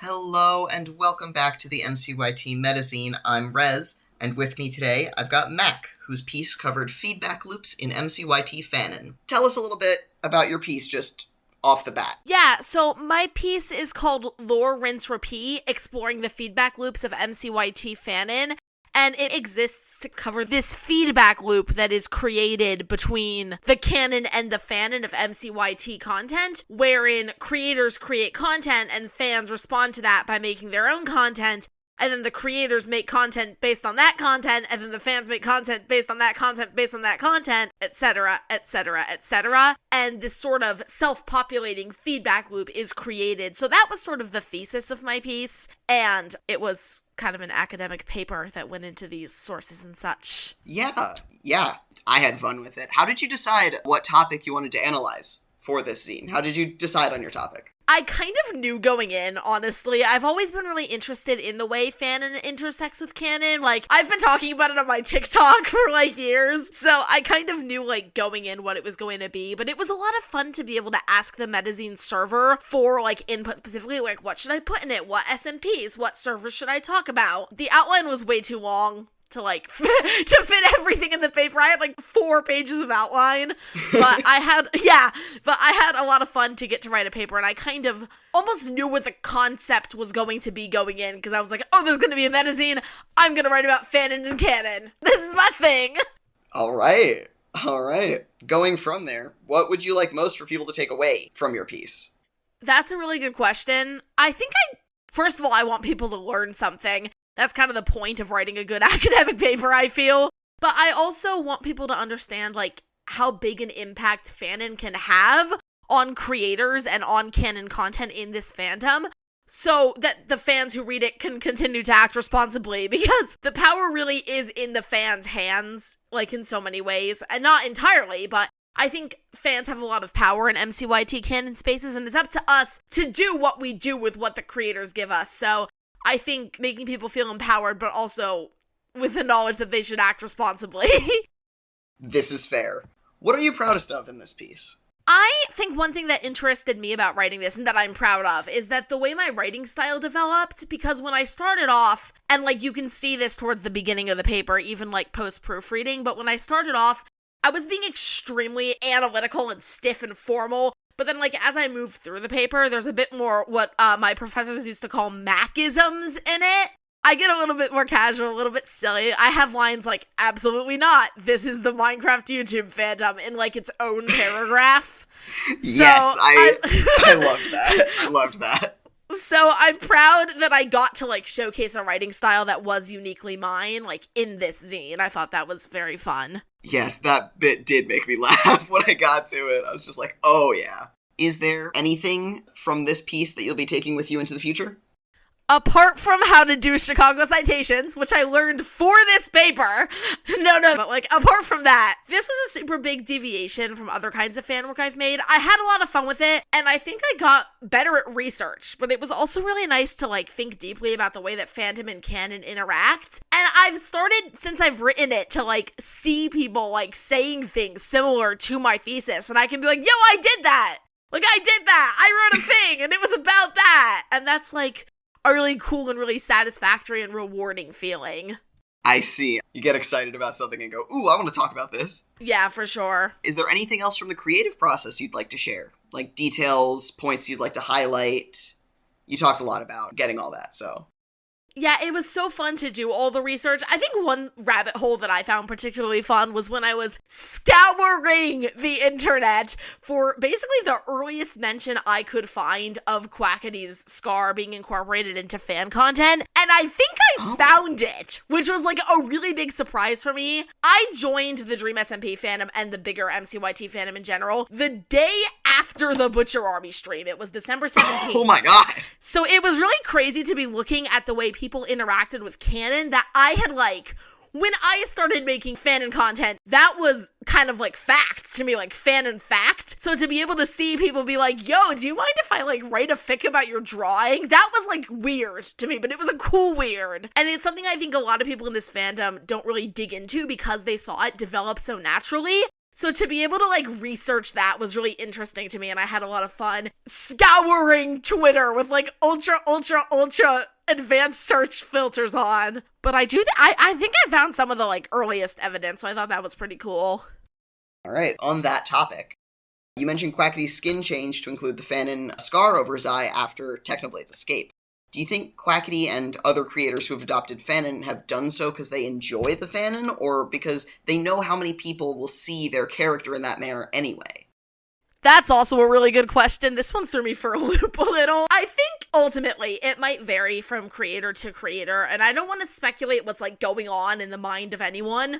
Hello and welcome back to the MCYT Metazine. I'm Rez, and with me today I've got Mack, whose piece covered feedback loops in MCYT fandom. Tell us a little bit about your piece just off the bat. Yeah, so my piece is called Lore, Rinse, Repeat, Exploring the Feedback Loops of MCYT fandom. And it exists to cover this feedback loop that is created between the canon and the fanon of MCYT content, wherein creators create content and fans respond to that by making their own content, and then the creators make content based on that content, and then the fans make content based on that content, based on that content, etc., etc., etc. And this sort of self-populating feedback loop is created. So that was sort of the thesis of my piece, and it was kind of an academic paper that went into these sources and such. Yeah, I had fun with it. How did you decide what topic you wanted to analyze for this zine? How did you decide on your topic? I kind of knew going in, honestly. I've always been really interested in the way fanon intersects with canon. I've been talking about it on my TikTok for, years. So I kind of knew, going in what it was going to be. But it was a lot of fun to be able to ask the Metazine server for, input specifically. What should I put in it? What SMPs? What servers should I talk about? The outline was way too long to to fit everything in the paper. I had 4 pages of outline, but I had a lot of fun to get to write a paper, and I kind of almost knew what the concept was going to be going in, because I was like, oh, there's going to be a metazine, I'm going to write about fanon and canon. This is my thing. All right. Going from there, what would you like most for people to take away from your piece? That's a really good question. I think first of all, I want people to learn something. That's kind of the point of writing a good academic paper, I feel. But I also want people to understand, how big an impact fanon can have on creators and on canon content in this fandom, so that the fans who read it can continue to act responsibly, because the power really is in the fans' hands, in so many ways. And not entirely, but I think fans have a lot of power in MCYT canon spaces, and it's up to us to do what we do with what the creators give us. So I think making people feel empowered, but also with the knowledge that they should act responsibly. This is fair. What are you proudest of in this piece? I think one thing that interested me about writing this, and that I'm proud of, is that the way my writing style developed, because when I started off, and you can see this towards the beginning of the paper, even post-proofreading, but when I started off, I was being extremely analytical and stiff and formal. But then, as I move through the paper, there's a bit more what my professors used to call Mackisms in it. I get a little bit more casual, a little bit silly. I have lines absolutely not. This is the Minecraft YouTube fandom in, its own paragraph. Yes, I love that. I love that. So I'm proud that I got to, showcase a writing style that was uniquely mine, in this zine. I thought that was very fun. Yes, that bit did make me laugh when I got to it. I was just like, oh yeah. Is there anything from this piece that you'll be taking with you into the future? Apart from how to do Chicago citations, which I learned for this paper, but apart from that, this was a super big deviation from other kinds of fan work I've made. I had a lot of fun with it, and I think I got better at research, but it was also really nice to think deeply about the way that fandom and canon interact. And I've started, since I've written it, to see people saying things similar to my thesis, and I can be like, yo, I did that! I did that! I wrote a thing, and it was about that! And that's a really cool and really satisfactory and rewarding feeling. I see. You get excited about something and go, ooh, I want to talk about this. Yeah, for sure. Is there anything else from the creative process you'd like to share? Details, points you'd like to highlight? You talked a lot about getting all that, so. Yeah, it was so fun to do all the research. I think one rabbit hole that I found particularly fun was when I was scouring the internet for basically the earliest mention I could find of Quackity's Scar being incorporated into fan content. And I think I found it, which was a really big surprise for me. I joined the Dream SMP fandom and the bigger MCYT fandom in general the day after the Butcher Army stream. It was December 17th. Oh my god. So it was really crazy to be looking at the way people interacted with canon that I had when I started making fanon content, that was kind of fact to me, fanon fact. So to be able to see people be like, yo, do you mind if I write a fic about your drawing? That was weird to me, but it was a cool weird. And it's something I think a lot of people in this fandom don't really dig into because they saw it develop so naturally. So to be able to, like, research that was really interesting to me, and I had a lot of fun scouring Twitter with, like, ultra advanced search filters on. But I think I found some of the, like, earliest evidence, so I thought that was pretty cool. All right, on that topic, you mentioned Quackity's skin change to include the Fanon scar over his eye after Technoblade's escape. Do you think Quackity and other creators who have adopted Fanon have done so because they enjoy the Fanon, or because they know how many people will see their character in that manner anyway? That's also a really good question. This one threw me for a loop a little. I think ultimately it might vary from creator to creator, and I don't want to speculate what's, like, going on in the mind of any one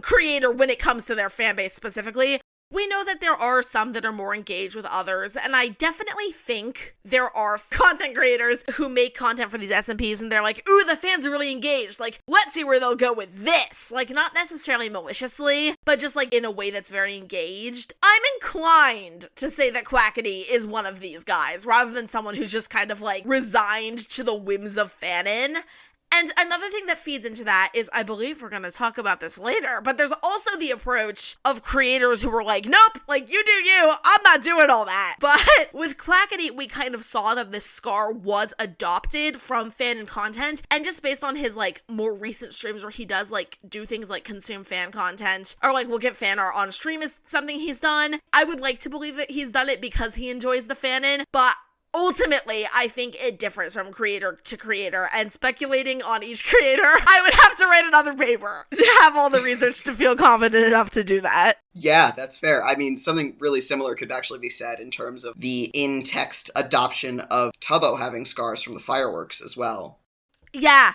creator when it comes to their fan base specifically. We know that there are some that are more engaged with others, and I definitely think there are content creators who make content for these SMPs and they're like, ooh, the fans are really engaged, like, let's see where they'll go with this. Like, not necessarily maliciously, but just, like, in a way that's very engaged. I'm inclined to say that Quackity is one of these guys, rather than someone who's just kind of, like, resigned to the whims of Fanon. And another thing that feeds into that is, I believe we're going to talk about this later, but there's also the approach of creators who were like, nope, like, you do you, I'm not doing all that. But with Quackity, we kind of saw that this scar was adopted from fan content, and just based on his, like, more recent streams where he does, like, do things like consume fan content, or, like, look at fan art on stream is something he's done. I would like to believe that he's done it because he enjoys the Fanon, but ultimately, I think it differs from creator to creator, and speculating on each creator, I would have to write another paper to have all the research to feel confident enough to do that. Yeah, that's fair. I mean, something really similar could actually be said in terms of the in-text adoption of Tubbo having scars from the fireworks as well. Yeah,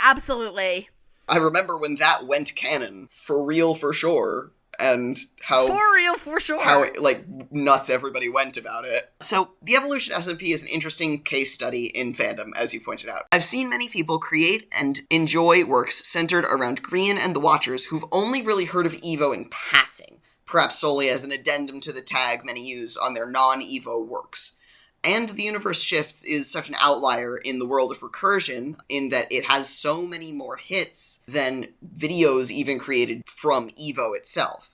absolutely. I remember when that went canon, for real, for sure. And how for real, for sure, how, like, nuts everybody went about it. So the Evolution SMP is an interesting case study in fandom, as you pointed out. I've seen many people create and enjoy works centered around Grian and the Watchers who've only really heard of Evo in passing, perhaps solely as an addendum to the tag many use on their non-Evo works. And The Universe Shifts is such an outlier in the world of recursion in that it has so many more hits than videos even created from Evo itself.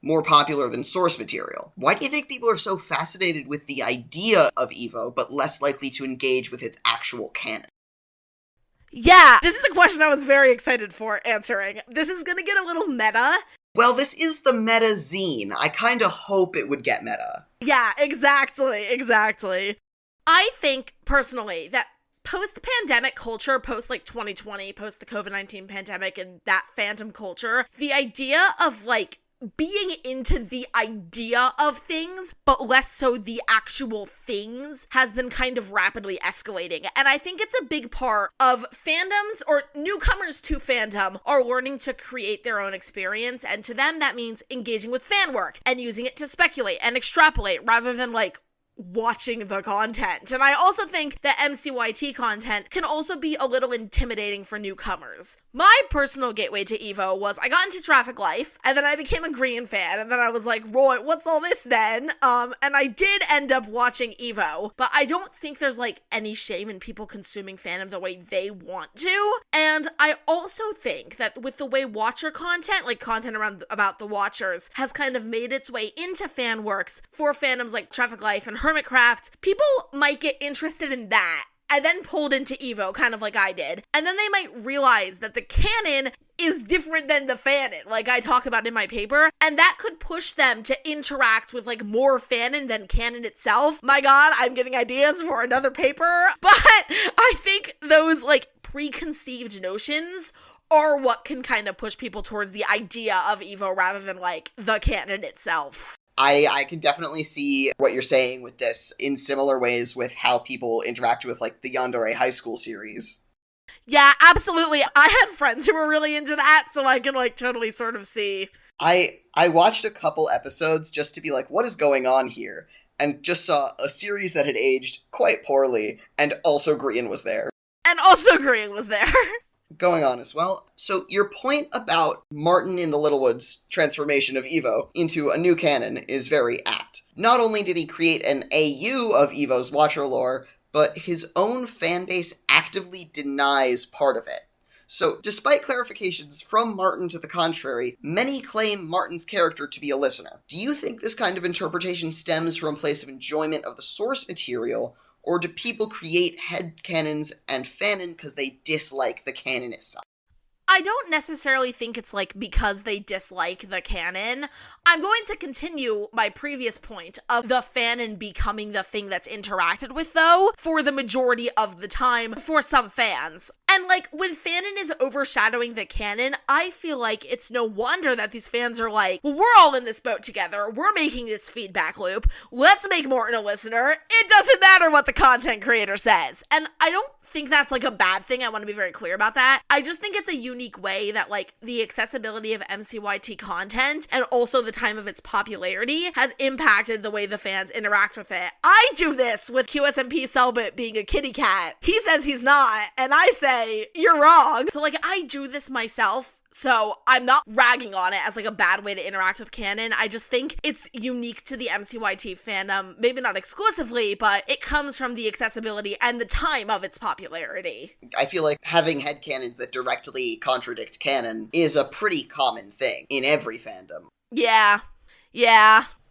More popular than source material. Why do you think people are so fascinated with the idea of Evo, but less likely to engage with its actual canon? Yeah, this is a question I was very excited for answering. This is gonna get a little meta. Well, this is the meta zine. I kinda hope it would get meta. Yeah, exactly. I think, personally, that post-pandemic culture, post, 2020, post the COVID-19 pandemic and that fandom culture, the idea of, being into the idea of things, but less so the actual things, has been kind of rapidly escalating. And I think it's a big part of fandoms, or newcomers to fandom, are learning to create their own experience, and to them that means engaging with fan work, and using it to speculate and extrapolate, rather than, watching the content. And I also think that MCYT content can also be a little intimidating for newcomers. My personal gateway to Evo was I got into Traffic Life, and then I became a Green fan, and then I was like, Roy, what's all this then? And I did end up watching Evo, but I don't think there's any shame in people consuming fandom the way they want to. And I also think that with the way Watcher content, content about the Watchers, has kind of made its way into fan works for fandoms like Traffic Life and Hermitcraft, people might get interested in that and then pulled into Evo, kind of like I did. And then they might realize that the canon is different than the fanon, like I talk about in my paper, and that could push them to interact with more fanon than canon itself. My god, I'm getting ideas for another paper. But I think those preconceived notions are what can kind of push people towards the idea of Evo rather than the canon itself. I can definitely see what you're saying with this in similar ways with how people interact with the Yandere High School series. Yeah, absolutely. I had friends who were really into that, so I can totally sort of see. I watched a couple episodes just to be what is going on here? And just saw a series that had aged quite poorly, and also Grian was there. Going on as well. So your point about Martin in the Littlewoods transformation of Evo into a new canon is very apt. Not only did he create an AU of Evo's Watcher lore, but his own fanbase actively denies part of it. So, despite clarifications from Martin to the contrary, many claim Martin's character to be a listener. Do you think this kind of interpretation stems from a place of enjoyment of the source material, or do people create headcanons and fanon because they dislike the canon itself? I don't necessarily think it's like because they dislike the canon. I'm going to continue my previous point of the fanon becoming the thing that's interacted with, though, for the majority of the time for some fans. And, like, when fanon is overshadowing the canon, I feel like it's no wonder that these fans are like, well, we're all in this boat together. We're making this feedback loop. Let's make Morton a listener. It doesn't matter what the content creator says. And I don't think that's, like, a bad thing. I want to be very clear about that. I just think it's a unique way that, like, the accessibility of MCYT content and also the time of its popularity has impacted the way the fans interact with it. I do this with QSMP Selbit being a kitty cat. He says he's not, and I say, you're wrong. So, like, I do this myself, so I'm not ragging on it as, like, a bad way to interact with canon. I just think it's unique to the MCYT fandom, maybe not exclusively, but it comes from the accessibility and the time of its popularity. I feel like having headcanons that directly contradict canon is a pretty common thing in every fandom. Yeah.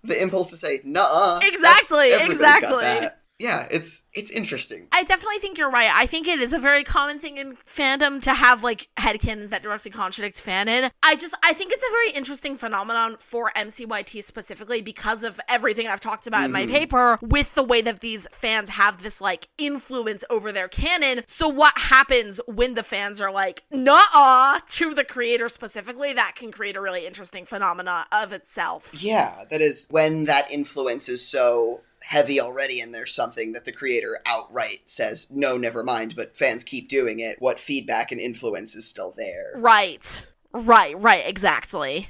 The impulse to say, nuh-uh. Exactly. Got that. Yeah, it's interesting. I definitely think you're right. I think it is a very common thing in fandom to have, like, headcanons that directly contradict fanon. I think it's a very interesting phenomenon for MCYT specifically because of everything I've talked about in my paper with the way that these fans have this, like, influence over their canon. So what happens when the fans are like, nuh-uh, to the creator specifically, that can create a really interesting phenomena of itself. Yeah, that is when that influence is so heavy already and there's something that the creator outright says, no, never mind, but fans keep doing it, what feedback and influence is still there. Right, exactly.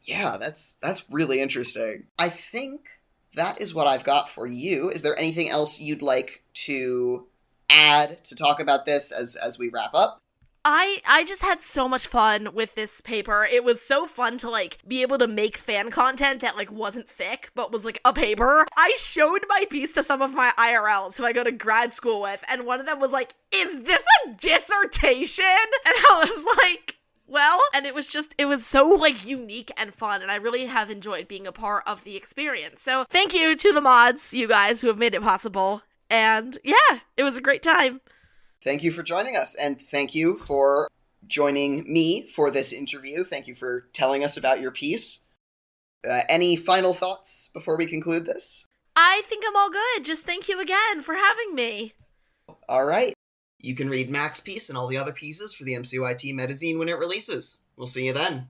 Yeah, that's really interesting. I think that is what I've got for you. Is there anything else you'd like to add to talk about this as we wrap up? I just had so much fun with this paper. It was so fun to, like, be able to make fan content that, like, wasn't thick, but was, like, a paper. I showed my piece to some of my IRLs who I go to grad school with, and one of them was like, is this a dissertation? And I was like, well, and it was so, like, unique and fun, and I really have enjoyed being a part of the experience. So thank you to the mods, you guys, who have made it possible. And yeah, it was a great time. Thank you for joining us, and thank you for joining me for this interview. Thank you for telling us about your piece. Any final thoughts before we conclude this? I think I'm all good. Just thank you again for having me. All right. You can read Mack's piece and all the other pieces for the MCYT Metazine when it releases. We'll see you then.